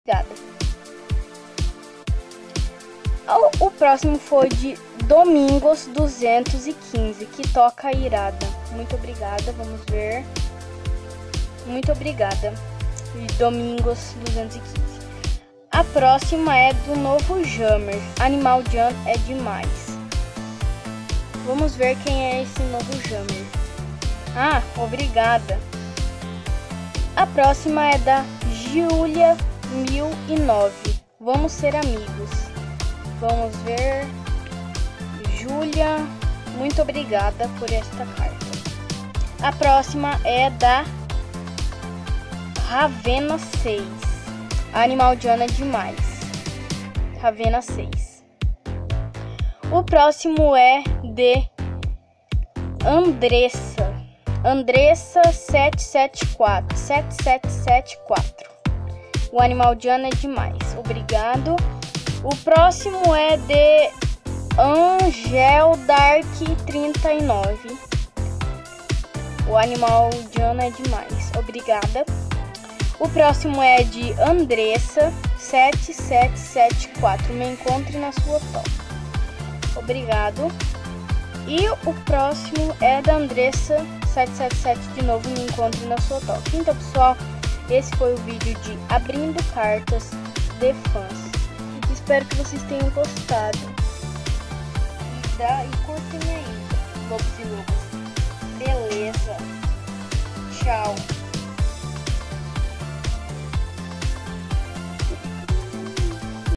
Obrigada. O próximo foi de Domingos 215, que toca irada. Muito obrigada, vamos ver. Muito obrigada. De Domingos 215. A próxima é do Novo Jammer. Animal Jam é demais. Vamos ver quem é esse Novo Jammer. Ah, obrigada. A próxima é da Julia 1009. Vamos ser amigos. Vamos ver. Júlia, muito obrigada por esta carta. A próxima é da Ravena 6. Animal Jam é demais. Ravena 6. O próximo é de Andressa. Andressa 7774. O Animal Jam é demais. Obrigado. O próximo é de Angel Dark 39. O Animal Jam é demais. Obrigada. O próximo é de Andressa 7774. Me encontre na sua toca. Obrigado. E o próximo é da Andressa 777 de novo. Me encontre na sua toca. Então, pessoal, esse foi o vídeo de abrindo cartas de fãs. Espero que vocês tenham gostado. E curtem aí, lobos e lobas. Beleza. Tchau.